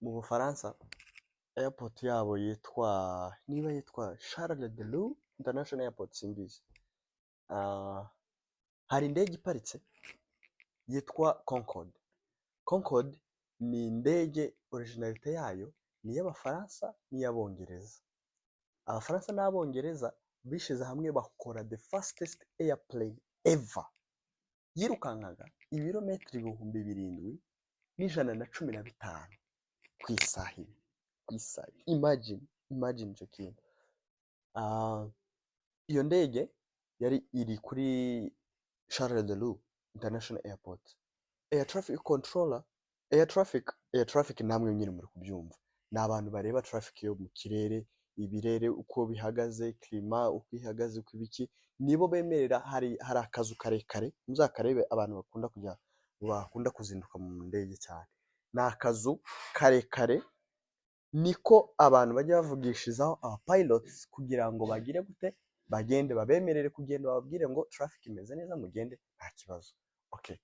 mu Bufaransa airport yabo yitwa Charles de Gaulle International Airport simbizi. Hari indege iparitse yitwa Concorde. Concorde ni indege originalite yayo ni y'Abafaransa n'iy'Abongereza. Abafaransa n'Abongereza bishize hamwe bakora the fastest airplane ever. Yirukankaga ibirometero 7,115 ku isaha. Imagine icyo kintu. Iyo ndege yari iri kuri Charles de Gaulle International Airport. Air traffic namwe nyine muri kubyumva. Ni abantu bareba traffic yo mu kirere, ibirere uko bihagaze, klima uko ihagaze, uko ibiki. Nibo bemerera hari akazu karekare, muzakarebe abantu bakunda kuzinduka mu ndege cyane. Ni akazu karekare niko abantu bajya bavugishizaho aba pilots kugira ngo bagire gute bagende babemerere kugenda, bababwire ngo traffic imeze neza mugende nta kibazo. Okay,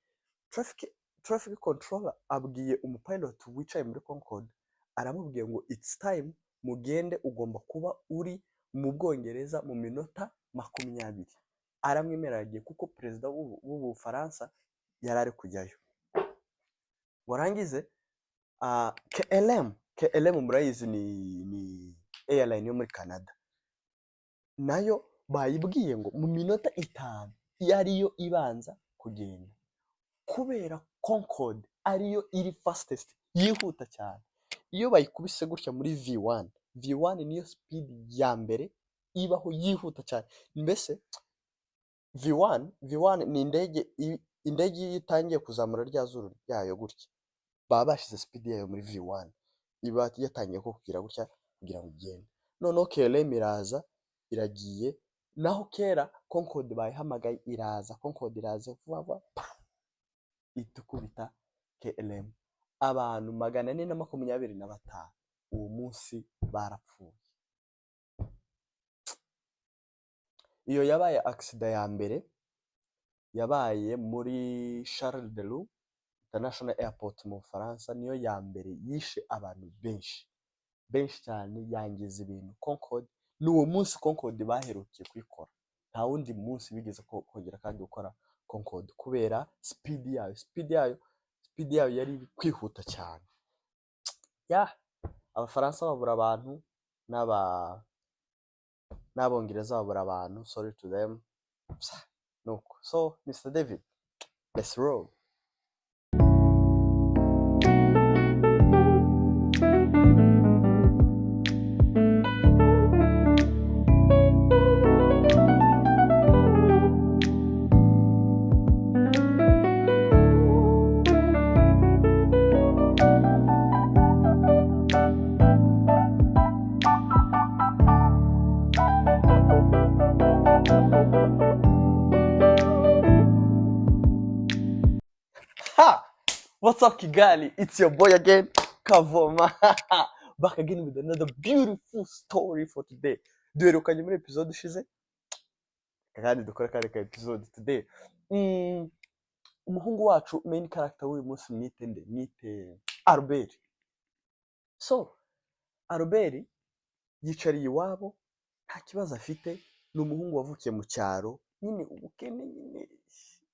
traffic controller abwiye umupilot wicaye muri Concorde, aramubwiye ngo it's time mugende, ugomba kuba uri mu Bwongereza mu minota 20. Aramwemerera agiye kuko perezida w'Ubufaransa yari ari kujyayo. Warangize KLM murayizi ni airline yo muri Canada. Nayo bayibwiye ngo mu minota 5 yariyo ibanza kugenda, kubera Concorde ariyo iri fastest, yihuta cyane. Iyo bayikubise gutya muri V1 niyo speed ya mbere ibaho, yihuta cyane. Mbese V1 ni indege itangiye kuzamura rya zuru ryayo gutya, baba bashize speed yayo muri V1, iba yatangiye ko kugira gutya kugira ngo igende. Noneho KLM iraza iragiye, naho kera Concorde bayihamagaye iraza, Concorde iraza vuba itukubita KLM. Abantu 425 uwo munsi barapfuye. Iyo yabaye accident ya mbere yabaye muri Charles de Gaulle International Airport mu Bufaransa, niyo ya mbere yishe abantu benshi cyane, yangiza ibintu. Concorde ni uwo munsi Concorde baherukiye kuyikora, nta wundi munsi bigeze kongera kandi gukora Concorde kubera speed yayo yari kwihuta cyane. Abafaransa babura abantu n'Abongereza babura abantu, sorry to them. Nuko so Mr. David, let's roll. What's up Kigali? It's your boy again, Kavoma. Back again with another beautiful story for today. Duherukanye muri episode ishize kandi dukora kare ka episode today. Umuhungu wacu main character w'uyu munsi mwite Albert. So Albert yicariye iwabo, nta kibazo afite. Ni umuhungu wavukiye mu cyaro, nyine ubukene nyine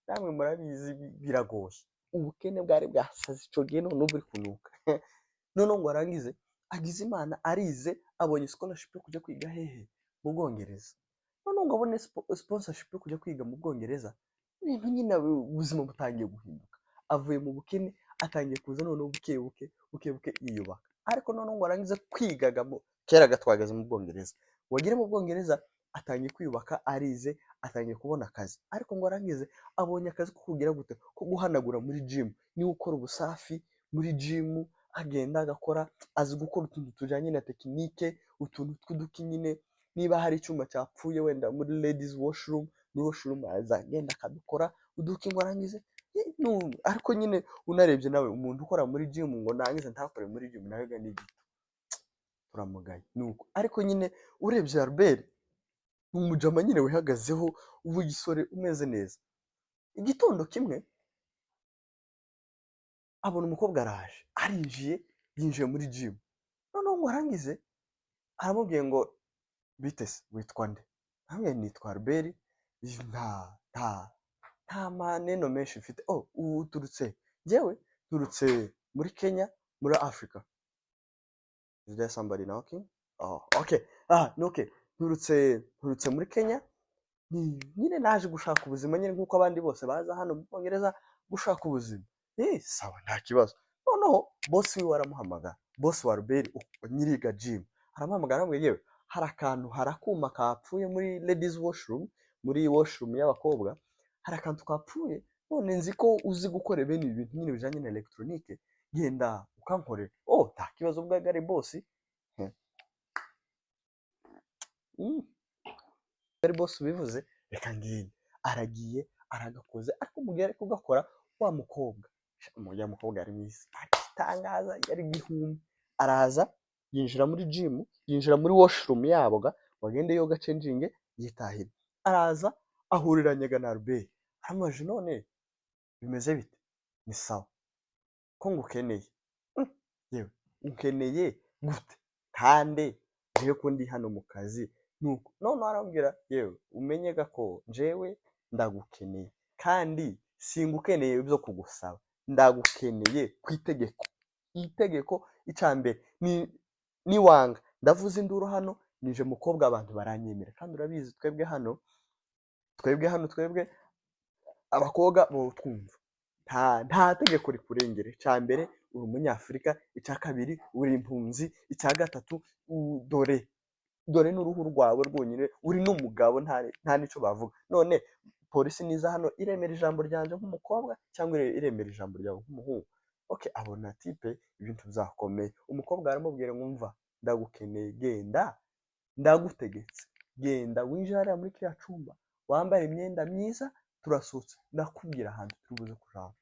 namwe murabizi biragoye. Ubukene bwari bwasaze ico gihe, none ubu uri kunuka. None ngo arangize agize Imana, arize abonye scholarship yo kujya kwiga hehe mu Bwongereza. None ngo abone sponsorship yo kujya kwiga mu Bwongereza, ibintu nyine ubuzima butangiye guhinduka. Avuye mu bukene atangiye kuza none buke yiyubaka. Ariko none ngo arangize kwigaga kera gatwagaze mu Bwongereza. Wagire mu Bwongereza atangiye kwiyubaka, arize, atangiye kubona akazi. Ariko ngo arangize abonye akazi ko kugira gute, ko guhanagura muri gym. Ni ukora ubusafi muri gym, agenda agakora, azi gukora utuntu tujanye na tekinike, utuntu tw'uduki nyine. Niba hari icyuma cyapfuye wenda muri ladies washroom, muri washroom azagenda akadukora uduki. Ngo arangize ariko nyine unarebye nawe umuntu ukora muri gym ngo nangize ntakore muri gym, nawe ga n'igito turamugaye. Nuko ariko nyine urebye Albert umujama nyine wihagazeho, ubugisore umeze neza. Igitondo kimwe abona umukobwa araje yinjiye muri gym, noneho ngo arangize aramubwiye ngo bite se witwa nde? Hamwe nitwa Albert. Nta maneno menshi mfite. Ubu uturutse? Njyewe turutse muri Kenya, muri Africa. Is there somebody knocking? Okay. Okay. Turutse muri Kenya. Nyine naje gushaka ubuzima nyine nk'uko abandi bose baza hano mu Bwongereza gushaka ubuzima. Sawa nta kibazo. Noneho boss wiwe aramuhamagara. Boss wa Albert nyiriga gym. Aramuhamagara aramubwira yewe hari akuma kapfuye muri ladies washroom, muri washroom y'abakobwa. Hari akantu kapfuye, none nzi ko uzi gukora bene ibi bintu nyine bijanye na electronique, genda ukankorera. Nta kibazo bwagare boss. Ari boss bivuze reka ngende. Aragiye aragakoze, ariko mugiye ari kugakora wa mukobwa yari mwiza, agitangaza, yari gihumbi. Araza yinjira muri gym, yinjira muri washroom yabo wagende yoga changing yitahira. Araza ahuriranye na Albert. Amaje none bimeze bite? Ni sawa ko ngukeneye. Yewe unkeneye gute? Kandi jewe ko ndi hano mu kazi nuko none arambwira yewe umenyega ko jewe ndagukeneye kandi singukeneye byo kugusaba, ndagukeneye kwitegeko. Itegeko icambere ni wanga ndavuze induru hano nije mukobwa abantu baranyemera, kandi urabizi twebwe hano abakobwa bo twumva nta tegeko rikurengere. Cambere uri umunyafrika, icya kabiri uri impunzi, icya gatatu dore n'uruhu rwawe rwonyine, uri n'umugabo, nta nico bavuga. None polisi niza hano iremera ijambo ryanje nk'umukobwa cyangwa iremera ijambo ryawe nk'umuhungu? Okay, abona type ibintu byakomeye. Umukobwa aramubwira ngo mva ndagukeneye, genda ndagutegetse, genda winjira muri kiriya cumba wambara imyenda myiza, turasutse ndakubwira ahantu turubuze kujana.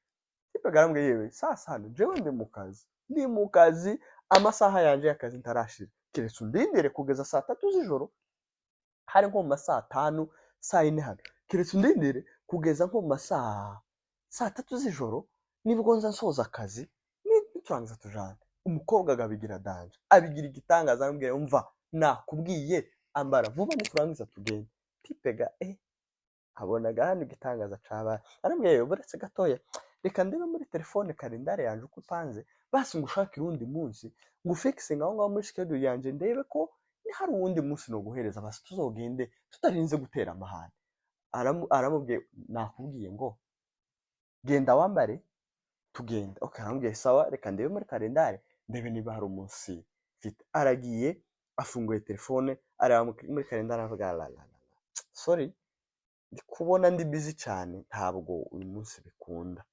Type garambwe yewe sasa hano jewe ndi mu kazi amasaha yanje y'akazi ntarashira, keretse undindire kugeza saa 3 z'ijoro, hari nko mu masaha 5 saa 4 hano, keretse undindire kugeza nko mu masaha saa 3 z'ijoro nibwo nza nsoza akazi turangiza tujana. Umukobwa agabigira danje, abigira igitangaza, arambwira umva nakubwiye ambara vuba niturangiza tugende. Type abonaga hano igitangaza caba, arambwira buretse gatoya reka ndebe muri telefone kalendare yanje uko ipanze, basi ngushakira undi munsi ngufixing aho ngaho muri schedule yanje, ndebe ko hari uwundi munsi no guhereza, basi tuzogende tutarinze gutera amahane. Aramubwiye nakubwiye ngo genda wambare tugenda. Okay, arambwiye sawa reka ndebe muri kalendare ndebe niba hari umunsi mfite. Aragiye afunguye telefone areba muri kalendare avuga la sorry ndi kubona ndi busy cyane, ntabwo uyu munsi bikunda.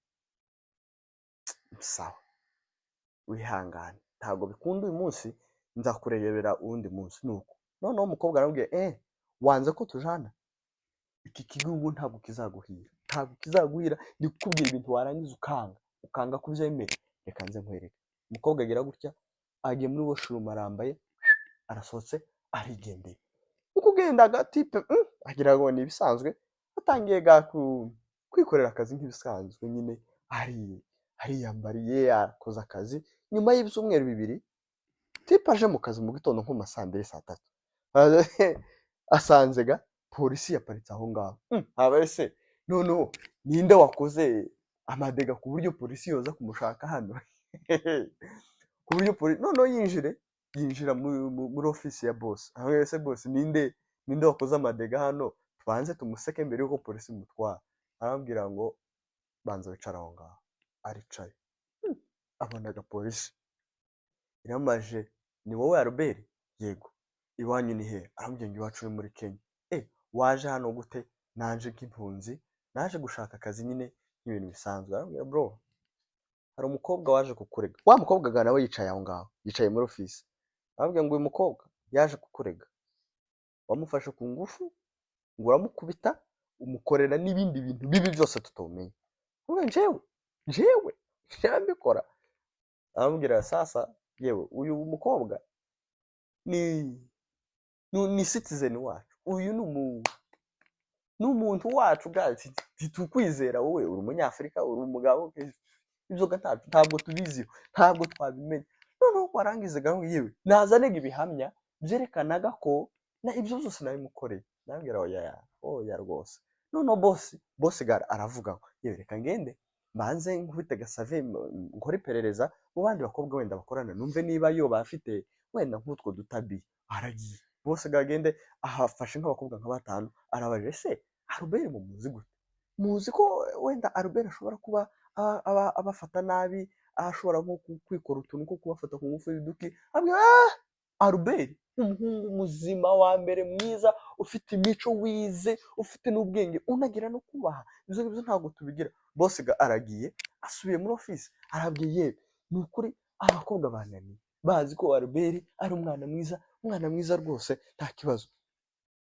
Sawa wihangane, ntabwo bikunda uyu munsi, nzakurebera uwundi munsi. Nuko noneho umukobwa arambwiye wanze ko tujana, iki kigo ntabwo kizaguhira, ndi kukubwira ibintu warangiza ukanga kubyemera. Reka nze nkwereke. Umukobwa agira gutya, agiye muri washroom arambaye, arasohotse arigendeye. Ukugendaga type agira ngo ni bisanzwe, atangiye kwikorera akazi nk'ibisanzwe nyine, ariyambariye akoza akazi. Nyuma y'ibyumweru 2 type aje mu kazi mu gitondo nko masaa 2 saa 3, asanze polisi yaparitse aho ngaho. Abese noneho ninde wakoze amadega ku buryo polisi yoza kumushaka hano? Ku buryo polisi noneho yinjira muri office ya boss. Abese boss ninde wakoze amadega hano, tubanze tumuseke mbere yuko polisi mutwara. Arambwira ngo banza wicara aho ngaho. Aricaye. Abonaga polisi iramaje, ni wowe Albert? Yego. Iwanyu ni he? Arambwira ngo iwacu muri Kenya. Waje hano gute? Naje nk'impunzi, naje gushaka akazi nyine nk'ibintu bisanzwe. Arambwira bro, hari umukobwa waje kukurega. Wa mukobwa nawe yicaye aho ngaho, yicaye muri office. Arambwira ngo uyu mukobwa yaje kukurega, wamufashe ku ngufu, ngo uramukubita, umukorera n'ibindi bintu bibi byose tutomenya. Jewe mbikora. Arambwira sasa yewe uyu mukobwa ni citizen wacu, uyu ni umuntu wacu guys, tukwizera wowe uri umunyafrika, uri umugabo, ibyo ntabwo tubiziho, ntabwo twabimenya. Noneho warangiza gahunda yewe nazanaga ibihamya byerekanaga ko na ibyo byose nabimukoreye. Nabwira oya rwose. Noneho bosi aravuga ngo yewe reka ngende mbanze nkubite gasave nkore iperereza mu bandi bakobwa wenda bakorana numve niba yo bafite wenda nk'utwo dutabi. Aragiye bose gagende ahafashe nk'abakobwa nka batanu, arabaje se Albert muzi gute? Muzi ko wenda Albert ashobora kuba abafata nabi, ashobora nko kwikora utuntu ko kubafata ku ngufu y'uduki? Albert umuhungu muzima wa mbere mwiza, ufite imico, wize, ufite n'ubwenge, unagira no kubaha. Ibyo ngibyo ntabwo tubigira. Bose aragiye asubiye muri office, arabwiye yewe ni ukuri abakobwa bananiye, bazi ko Albert ari umwana mwiza rwose nta kibazo.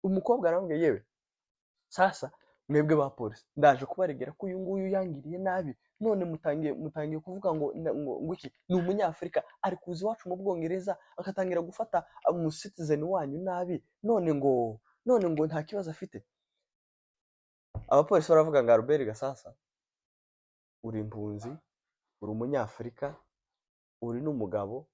Umukobwa arambwiye yewe sasa mwebwe ba polisi ndaje kubaregera ko uyu nguyu yangiriye nabi, none mutangiye kuvuga ngo iki ni umunyafurika ari kuza iwacu mu Bwongereza akatangira gufata mu citizen wanyu nabi, none ngo nta kibazo afite. Abapolisi baravuga ngo Albert Gasasa uri impunzi, uri umunyafurika, uri n'umugabo,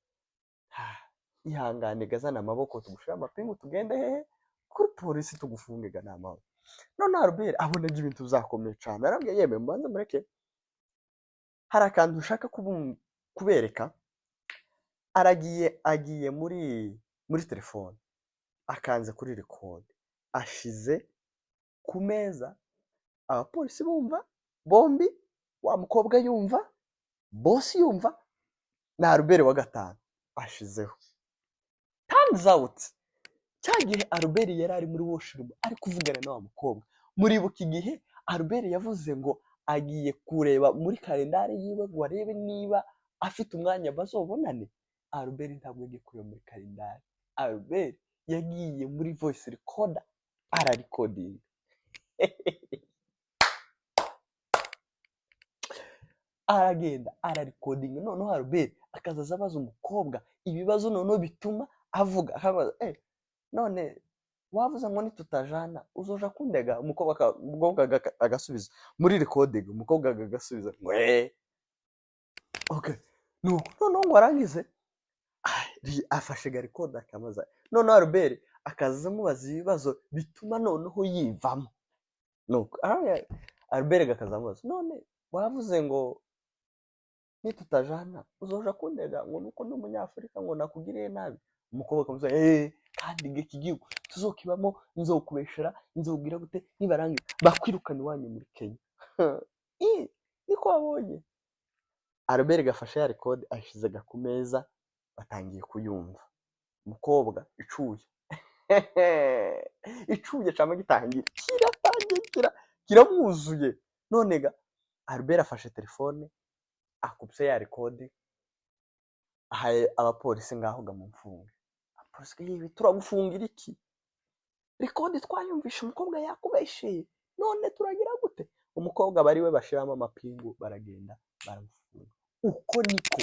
ihangane gazana amaboko tugushira amapingu tugende hehe kuri polisi tugufunge ga n'amahoro. None Albert abonaga ibintu bizakomeye cyane, arambwiye yeme mbanze mureke hari akantu ushaka kubereka. Agiye muri telefone akanze kuri record, ashize ku meza, abapolisi bumva bombi, wa mukobwa yumva, bosi yumva, na Albert wa gatanu ashizeho. Turns out cyagihe Albert yari ari muri washroom ari kuvugana na wa mukobwa, muribuka igihe Albert yavuze ngo agiye kureba muri kalendari yiwe ngo arebe niba afite umwanya bazobonane. Albert ntabwo yagiye kureba muri kalendari, Albert yagiye muri voice recorder ararecording. Aragenda ararecording. Noneho Albert akazaza abaza umukobwa ibibazo noneho bituma avuga, akabaza none wavuze ngo nitutajana uzoja kundega? Umukobwa agasubiza muri recording, umukobwa agasubiza ngo okay nuko noneho ngo arangize afashe ga record akamaza. Noneho Albert akaza amubaza ibibazo bituma noneho yivamo. Nuko Albert akazamubaza none wavuze ngo nitutajana uzoja kundega ngo nuko ndi umunyafurika ngo nakugiriye nabi? Umukobwa akamuza kandi iki gihugu tuzokibamo, nzokubeshera, nzogira gute nibarangiza bakwirukana iwanyu muri Kenya. Niko wabonye. Albert gafashe ya record ashize ku meza, batangiye kuyumva. Umukobwa icuye cyangwa gitangira kiramwuzuye. None ga Albert afashe telefone akubise ya record, ahaye abapolisi ngaho gamumfunge. Abapolisi yewe turagufungira iki? Record twayumvisha umukobwa yakubesheye, none turagira gute? Umukobwa bari we bashiramo amapingu, baragenda baramufunga. Uko niko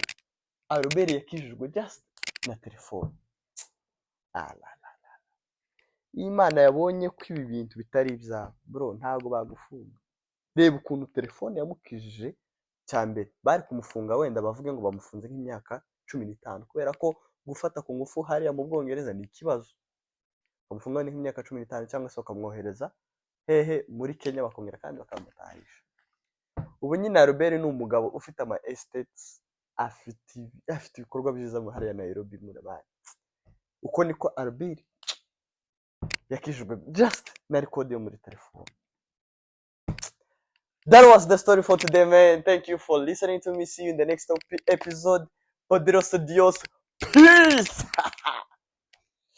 Albert yakijijwe just na telefone. Imana yabonye ko ibi bintu bitari ibyabo bro, ntago bagufunga. Reba ukuntu telefone yamukijije. Cyambere bari kumufunga wenda bavuge ngo bamufunze nk'imyaka 15, kubera ko gufata ku ngufu hariya mu Bwongereza ni ikibazo. Bamufunga ni nk'imyaka 15 cyangwa se bakamwohereza hehe muri Kenya, bakongera kandi bakamutahisha. Ubu nyine Albert ni umugabo ufite ama estates, afite ibikorwa byiza mu hariya Nairobi muri bane. Uko niko Albert yakijijwe just na record yo muri telefone. That was the story for today, man. Thank you for listening to me. See you in the next episode. Poderoso Dios. Peace.